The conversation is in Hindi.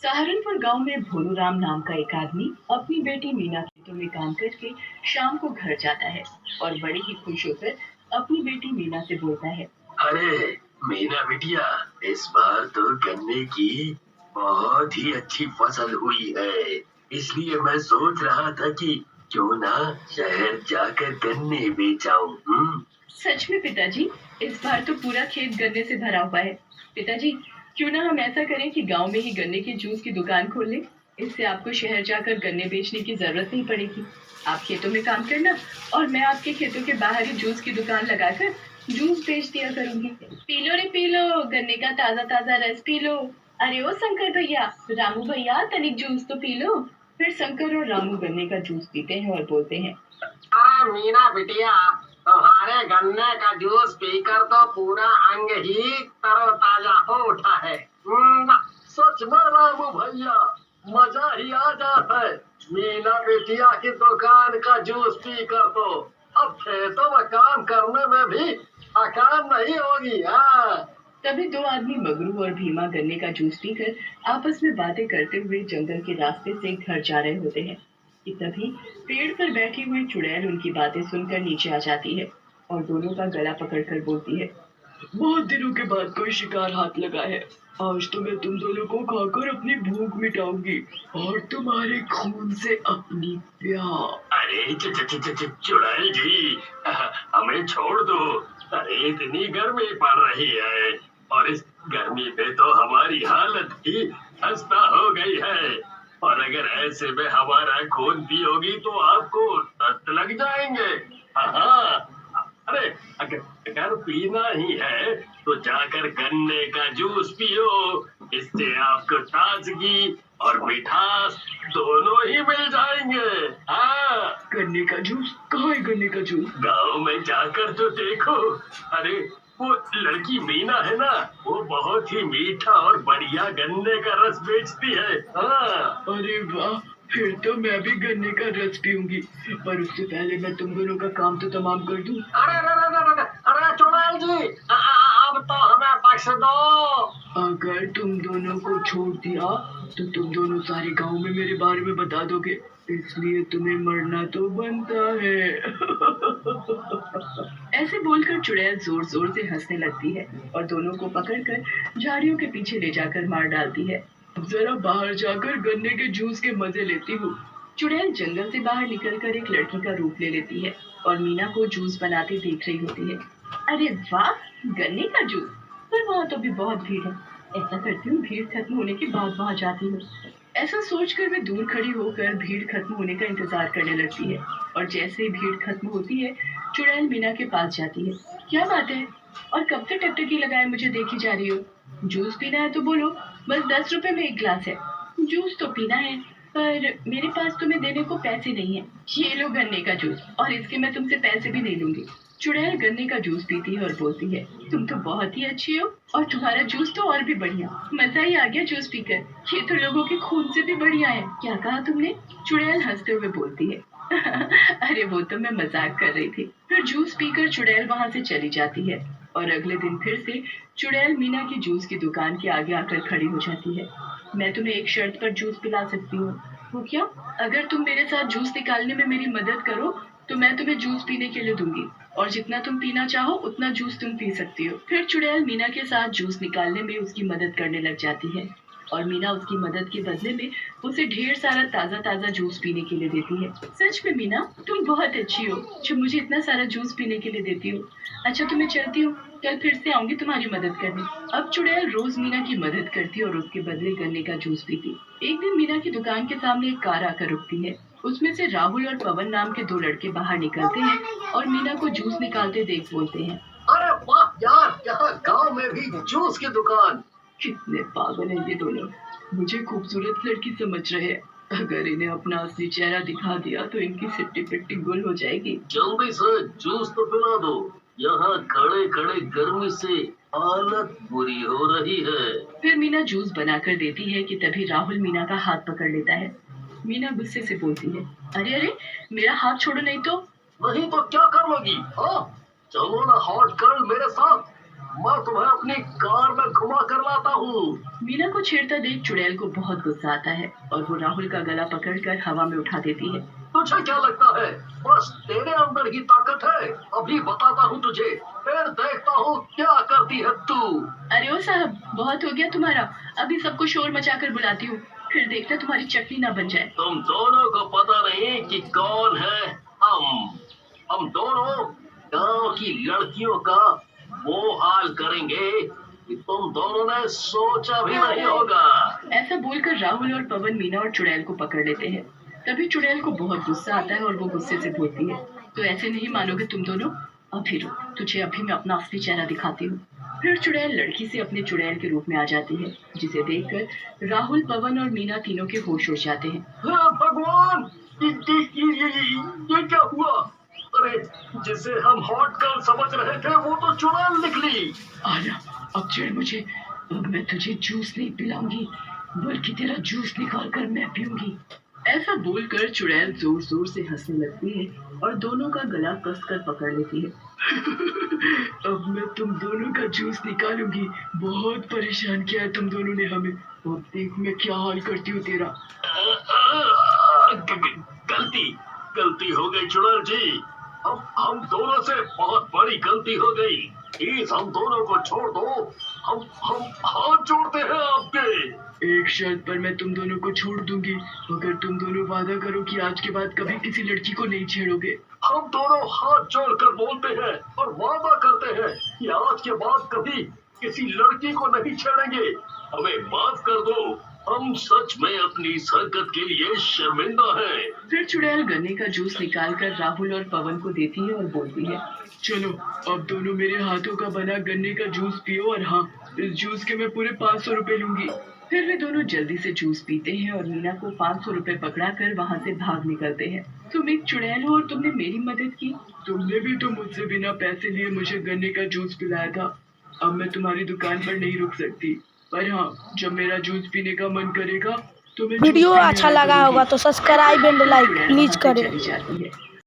सहारनपुर गांव में भोलूराम नाम का एक आदमी अपनी बेटी मीना खेतों में काम करके शाम को घर जाता है और बड़ी ही खुश होकर अपनी बेटी मीना से बोलता है। अरे मीना बिटिया, इस बार तो गन्ने की बहुत ही अच्छी फसल हुई है, इसलिए मैं सोच रहा था कि क्यों ना शहर जाकर गन्ने बेच आऊं। सच में पिताजी, इस बार तो पूरा खेत गन्ने से भरा हुआ है। पिताजी, क्यों ना हम ऐसा करें कि गांव में ही गन्ने के जूस की दुकान खोल लें। इससे आपको शहर जाकर गन्ने बेचने की जरूरत नहीं पड़ेगी। आप खेतों में काम करना और मैं आपके खेतों के बाहर ही जूस की दुकान लगाकर जूस बेच दिया करूंगी। पी लो रे पी लो, गन्ने का ताजा ताजा रस पी लो। अरे ओ शंकर भैया, रामू भैया, तनिक जूस तो पी लो। फिर शंकर और रामू गन्ने का जूस पीते हैं और बोलते हैं, मीना बिटिया, तुम्हारे गन्ने का जूस पीकर तो पूरा अंग ही तरोताजा हो उठा है। सच में रामू भैया, मजा ही आ जाता है। मीना बिटिया की दुकान का जूस पीकर तो अब खेतों में काम करने में भी थकान नहीं होगी। तभी दो आदमी मगरू और भीमा गन्ने का जूस पीकर आपस में बातें करते हुए जंगल के रास्ते से घर जा रहे होते हैं कि तभी पेड़ पर बैठी हुई चुड़ैल उनकी बातें सुनकर नीचे आ जाती है और दोनों का गला पकड़कर बोलती है, बहुत दिनों के बाद कोई शिकार हाथ लगा है। आज तो मैं तुम दोनों को खाकर अपनी भूख मिटाऊंगी और तुम्हारे खून से अपनी प्यार। अरे चुड़ैल जी, हमें छोड़ दो। अरे इतनी गर्मी पड़ रही है और इस गर्मी पे तो हमारी हालत ही खस्ता हो गई है, और अगर ऐसे में हमारा खून पियोगी तो आपको दस्त लग जाएंगे। हाँ, अरे अगर पीना ही है तो जाकर गन्ने का जूस पियो, इससे आपको ताजगी और मिठास दोनों ही मिल जाएंगे। गन्ने का जूस? कहाँ है गन्ने का जूस? गांव में जाकर तो देखो। अरे वो लड़की मीना है ना, वो बहुत ही मीठा और बढ़िया गन्ने का रस बेचती है। अरे वाह, फिर तो मैं भी गन्ने का रस पीऊंगी, पर उससे पहले मैं तुम दोनों का काम तो तमाम कर दूं। अरे चुड़ैल जी, अब तो हमें बख्श दो। अगर तुम दोनों को छोड़ दिया तो तुम दोनों सारे गांव में मेरे बारे में बता दोगे, इसलिए तुम्हें मरना तो बनता है। ऐसे बोलकर चुड़ैल जोर जोर से हंसने लगती है और दोनों को पकड़कर झाड़ियों के पीछे ले जाकर मार डालती है। जरा बाहर जाकर गन्ने के जूस के मजे लेती हूँ। चुड़ैल जंगल से बाहर निकलकर एक लड़की का रूप ले लेती है और मीना को जूस बनाते देख रही होती है। अरे वाह, गन्ने का जूस, पर वहाँ तो भी बहुत भीड़ है। ऐसा करती हूँ, भीड़ खत्म होने के बाद वहाँ जाती हूँ। ऐसा सोचकर वे दूर खड़ी होकर भीड़ खत्म होने का इंतजार करने लगती है और जैसे ही भीड़ खत्म होती है चुड़ैल मीना के पास जाती है। क्या बात है, और कब से टकटकी लगाए मुझे देखी जा रही हो? जूस पीना है तो बोलो, बस 10 रुपए में एक गिलास है। जूस तो पीना है, पर मेरे पास तुम्हें देने को पैसे नहीं है। ये लो गन्ने का जूस, और इसके मैं तुमसे पैसे भी नहीं लूंगी। चुड़ैल गन्ने का जूस पीती है और बोलती है, तुम तो बहुत ही अच्छी हो और तुम्हारा जूस तो और भी बढ़िया। मजा ही आ गया जूस पीकर, ये तो लोगों के खून से भी बढ़िया है। क्या कहा तुमने? चुड़ैल हंसते हुए बोलती है। अरे वो तो मैं मजाक कर रही थी। फिर जूस पीकर चुड़ैल वहाँ से चली जाती है और अगले दिन फिर से चुड़ैल मीना की जूस की दुकान के आगे आकर खड़ी हो जाती है। मैं तुम्हें एक शर्त पर जूस पिला सकती हूँ। वो क्या? अगर तुम मेरे साथ जूस निकालने में मेरी मदद करो तो मैं तुम्हें जूस पीने के लिए दूंगी, और जितना तुम पीना चाहो उतना जूस तुम पी सकती हो। फिर चुड़ैल मीना के साथ जूस निकालने में उसकी मदद करने लग जाती है और मीना उसकी मदद के बदले में उसे ढेर सारा ताजा ताजा जूस पीने के लिए देती है। सच में मीना, तुम बहुत अच्छी हो जो मुझे इतना सारा जूस पीने के लिए देती हो। अच्छा तो मैं चलती हूँ, कल फिर से आऊंगी तुम्हारी मदद करने। अब चुड़ैल रोज मीना की मदद करती और उसके बदले गन्ने का जूस पीती। एक दिन मीना की दुकान के सामने एक कार आकर रुकती है। उसमें से राहुल और पवन नाम के दो लड़के बाहर निकलते हैं और मीना को जूस निकालते देख बोलते हैं, अरे वाह यार, यहाँ गांव में भी जूस की दुकान। कितने पागल हैं ये दोनों, मुझे खूबसूरत लड़की समझ रहे हैं। अगर इन्हें अपना असली चेहरा दिखा दिया तो इनकी सिट्टी पिट्टी गुल हो जाएगी। जल्दी से जूस तो पिला दो, यहाँ खड़े खड़े गर्मी से हालत बुरी हो रही है। फिर मीना जूस बनाकर देती है कि तभी राहुल मीना का हाथ पकड़ लेता है। मीना गुस्से से बोलती है, अरे अरे, मेरा हाथ छोड़ो नहीं तो। नहीं तो क्या कर लोगी? चलो ना हॉट गर्ल मेरे साथ। मैं तुम्हें अपनी कार में घुमा कर लाता हूँ। मीना को छेड़ता देख चुड़ैल को बहुत गुस्सा आता है और वो राहुल का गला पकड़कर हवा में उठा देती है। तुझे क्या लगता है बस तेरे अंदर ही ताकत है? अभी बताता हूँ तुझे, फिर देखता हूँ क्या करती है तू। अरे ओ साहब, बहुत हो गया तुम्हारा। अभी सबको शोर मचाकर बुलाती हूँ, फिर देखना तुम्हारी चटनी ना बन जाए। तुम दोनों को पता नहीं कि कौन है हम दोनों गांव की लड़कियों का वो हाल करेंगे कि तुम दोनों ने सोचा भी नहीं होगा। ऐसा बोलकर राहुल और पवन मीना और चुड़ैल को पकड़ लेते हैं। तभी चुड़ैल को बहुत गुस्सा आता है और वो गुस्से से बोलती है, तो ऐसे नहीं मानोगे तुम दोनों? अभी रुक, तुझे अभी मैं अपना असली चेहरा दिखाती हूँ। फिर चुड़ैल लड़की से अपने चुड़ैल के रूप में आ जाती है, जिसे देखकर राहुल, पवन और मीना तीनों के होश उड़ जाते हैं। भगवान, ये क्या हुआ? अरे जिसे हम हॉट गर्ल समझ रहे थे वो तो चुड़ैल निकली। आना, अब चिढ़ मुझे। अब मैं तुझे जूस नहीं पिलाऊंगी, बल्कि तेरा जूस निकाल कर मैं पीऊंगी। ऐसा बोलकर चुड़ैल जोर जोर से हंसने लगती है और दोनों का गला कसकर पकड़ लेती है। अब मैं तुम दोनों का जूस निकालूंगी। बहुत परेशान किया है तुम दोनों ने हमें। अब देख मैं क्या हाल करती हूँ तेरा। गलती हो गई चुड़ैल जी। हम दोनों से बहुत बड़ी गलती हो गई। प्लीज हम दोनों को छोड़ दो। हम हाथ जोड़ते हैं आपके। एक शर्त पर मैं तुम दोनों को छोड़ दूंगी, अगर तुम दोनों वादा करो कि आज के बाद कभी किसी लड़की को नहीं छेड़ोगे। हम दोनों हाथ जोड़कर बोलते हैं और वादा करते हैं कि आज के बाद कभी किसी लड़की को नहीं छेड़ेंगे। हमें माफ कर दो, हम सच में अपनी इस हरकत के लिए शर्मिंदा हैं। फिर चुड़ैल गन्ने का जूस निकालकर राहुल और पवन को देती है और बोलती है, चलो अब दोनों मेरे हाथों का बना गन्ने का जूस पियो, और हाँ, इस जूस के मैं पूरे 500 रुपए लूंगी। फिर वे दोनों जल्दी से जूस पीते हैं और मीना को 500 रुपए पकड़ा कर वहाँ से भाग निकलते हैं। तुम एक चुड़ैल हो और तुमने मेरी मदद की। तुमने भी तो मुझसे बिना पैसे लिए मुझे गन्ने का जूस पिलाया था। अब मैं तुम्हारी दुकान पर नहीं रुक सकती, पर हाँ, जब मेरा जूस पीने का मन करेगा तो मैं वीडियो अच्छा लगा होगा तो सब्सक्राइब एंड लाइक प्लीज करें। चली जाती है।